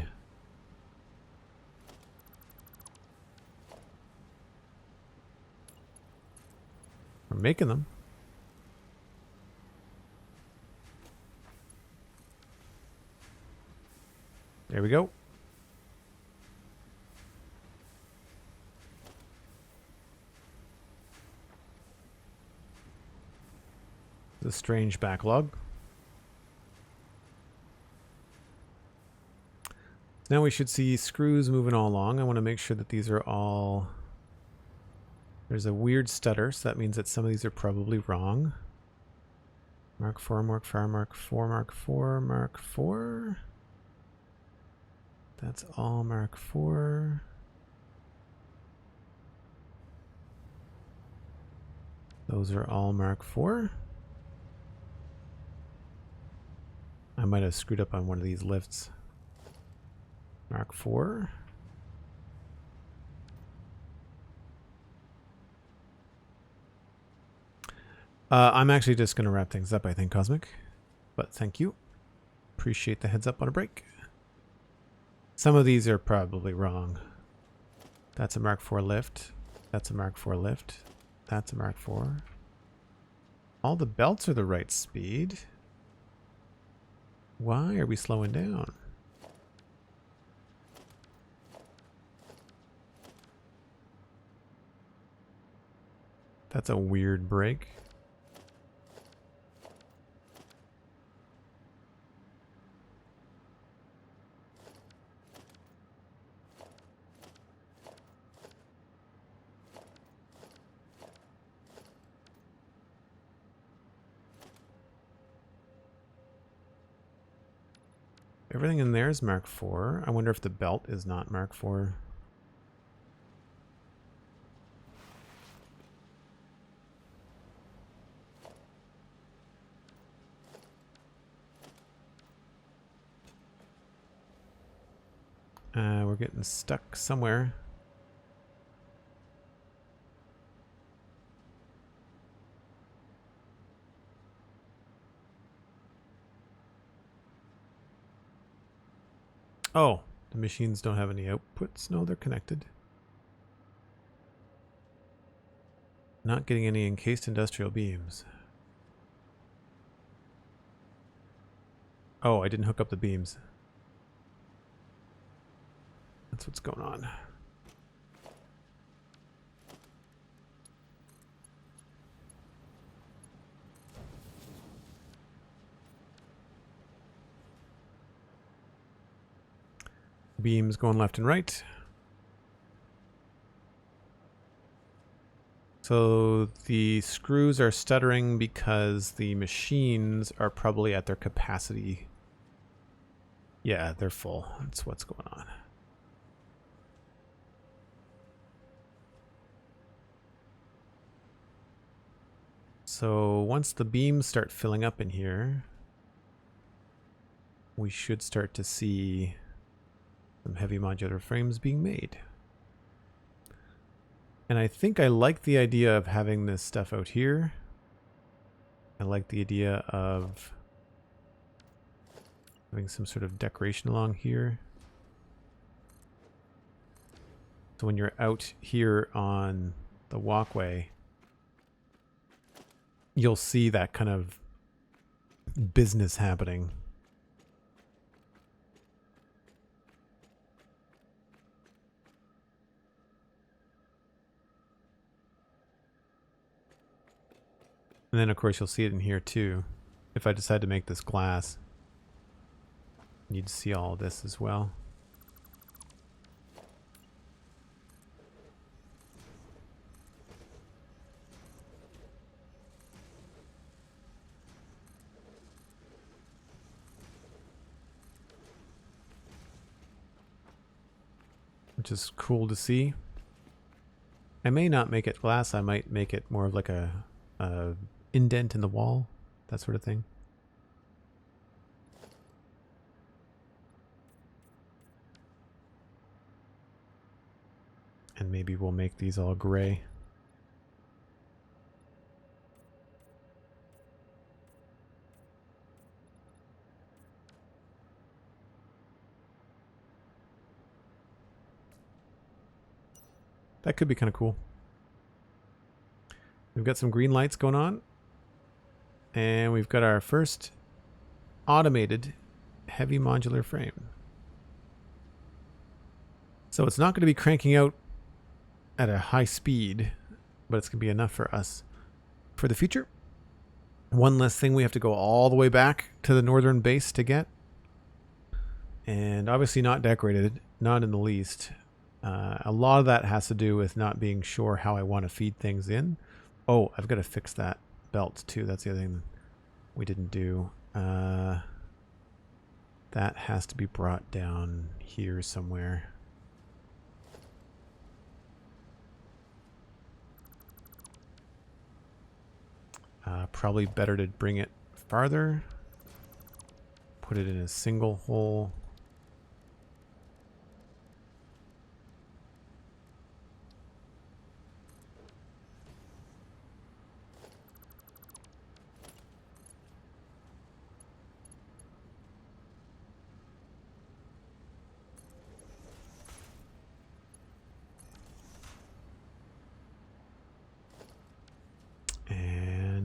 We're making them. There we go. The strange backlog. Now we should see screws moving all along. I want to make sure that these are all... There's a weird stutter, so that means that some of these are probably wrong. Mark 4, Mark 5, Mark 4, Mark 4, Mark 4. That's all Mark 4. Those are all Mark 4. I might have screwed up on one of these lifts. Mark 4. I'm actually just going to wrap things up, I think, Cosmic. But thank you. Appreciate the heads up on a break. Some of these are probably wrong. That's a Mark 4 lift. That's a Mark 4 lift. That's a Mark 4. All the belts are the right speed. Why are we slowing down? That's a weird break. Everything in there is Mark 4. I wonder if the belt is not Mark 4. We're getting stuck somewhere. Oh, the machines don't have any outputs. No, they're connected. Not getting any encased industrial beams. Oh, I didn't hook up the beams. That's what's going on. Beams going left and right. So the screws are stuttering because the machines are probably at their capacity. Yeah, they're full. That's what's going on. So once the beams start filling up in here, we should start to see some heavy modular frames being made. And I think I like the idea of having this stuff out here. I like the idea of having some sort of decoration along here. So when you're out here on the walkway, you'll see that kind of business happening. And then of course you'll see it in here too. If I decide to make this glass, you'd see all of this as well. Which is cool to see. I may not make it glass, I might make it more of like a indent in the wall, that sort of thing. And maybe we'll make these all gray. That could be kind of cool. We've got some green lights going on. And we've got our first automated heavy modular frame. So it's not going to be cranking out at a high speed, but it's going to be enough for us for the future. One less thing we have to go all the way back to the northern base to get. And obviously not decorated, not in the least. A lot of that has to do with not being sure how I want to feed things in. Oh, I've got to fix that belt too. That's the other thing we didn't do. That has to be brought down here somewhere. Probably better to bring it farther. Put it in a single hole.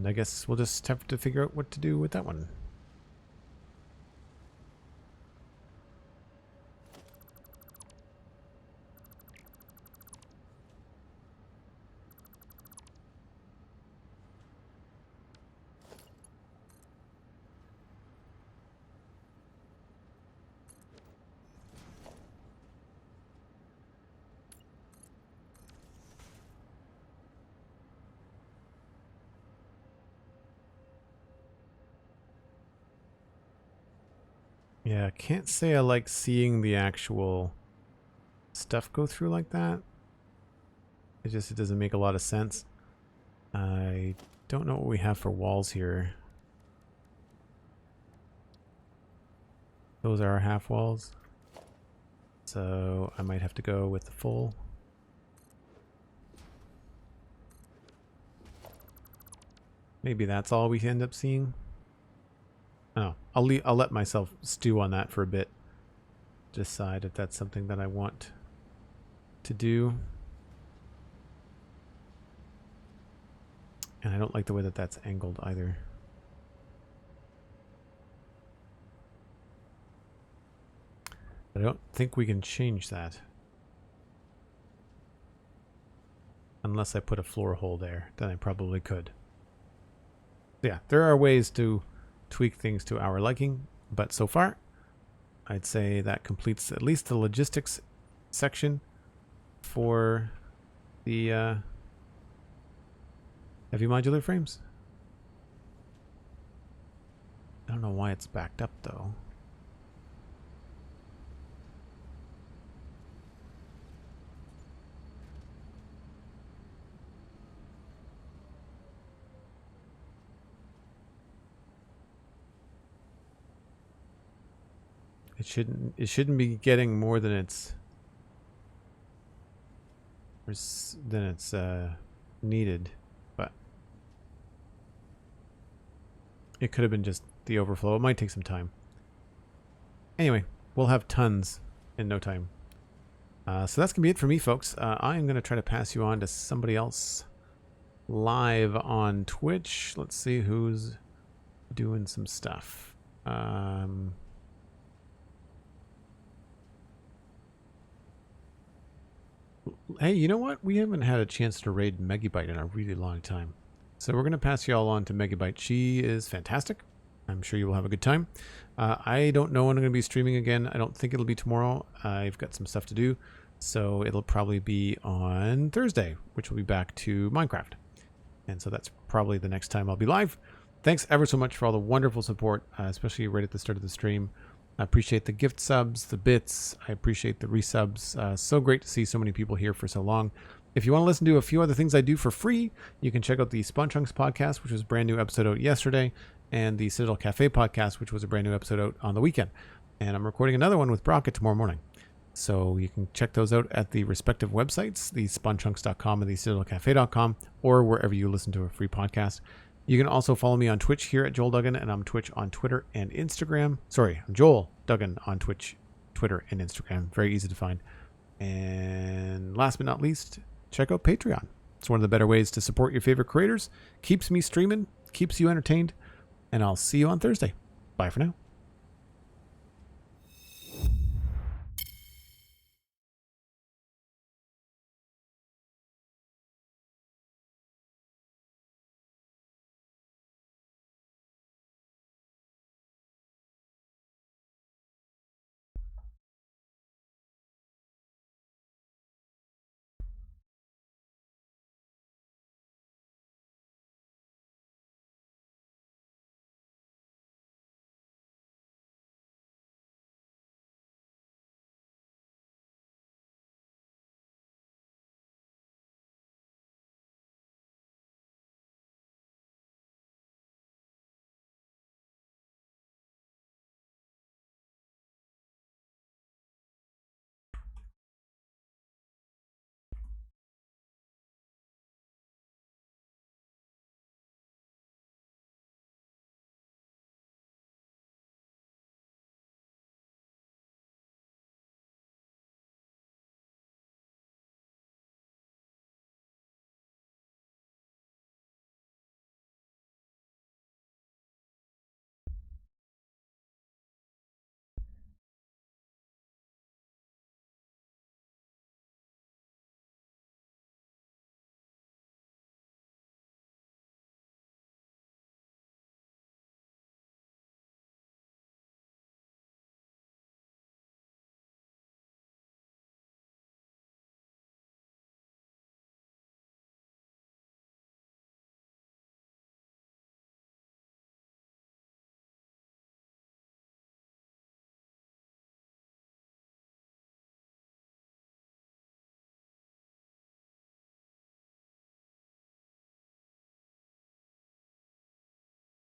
I guess we'll just have to figure out what to do with that one. Yeah, I can't say I like seeing the actual stuff go through like that. It doesn't make a lot of sense. I don't know what we have for walls here. Those are our half walls. So I might have to go with the full. Maybe that's all we end up seeing. Oh, I'll let myself stew on that for a bit. Decide if that's something that I want to do. And I don't like the way that that's angled either. But I don't think we can change that. Unless I put a floor hole there, then I probably could. Yeah, there are ways to tweak things to our liking, but so far I'd say that completes at least the logistics section for the Heavy modular frames. I don't know why it's backed up though. It shouldn't be getting more than it's needed, but it could have been just the overflow. It might take some time. Anyway, we'll have tons in no time. So that's gonna be it for me, folks. I am gonna try to pass you on to somebody else live on Twitch. Let's see who's doing some stuff. Hey, you know what? We haven't had a chance to raid Megabyte in a really long time. So we're going to pass you all on to Megabyte. She is fantastic. I'm sure you will have a good time. I don't know when I'm going to be streaming again. I don't think it'll be tomorrow. I've got some stuff to do. So it'll probably be on Thursday, which will be back to Minecraft. And so that's probably the next time I'll be live. Thanks ever so much for all the wonderful support, especially right at the start of the stream. I appreciate the gift subs, the bits. I appreciate the resubs. So great to see so many people here for so long. If you want to listen to a few other things I do for free, you can check out the Spawn Chunks podcast, which was a brand new episode out yesterday, and the Citadel Cafe podcast, which was a brand new episode out on the weekend. And I'm recording another one with Brockett tomorrow morning. So you can check those out at the respective websites, the spawnchunks.com and the citadelcafe.com, or wherever you listen to a free podcast. You can also follow me on Twitch here at Joel Duggan, and I'm Twitch on Twitter and Instagram. Sorry, I'm Joel Duggan on Twitch, Twitter, and Instagram. Very easy to find. And last but not least, check out Patreon. It's one of the better ways to support your favorite creators. Keeps me streaming, keeps you entertained, and I'll see you on Thursday. Bye for now.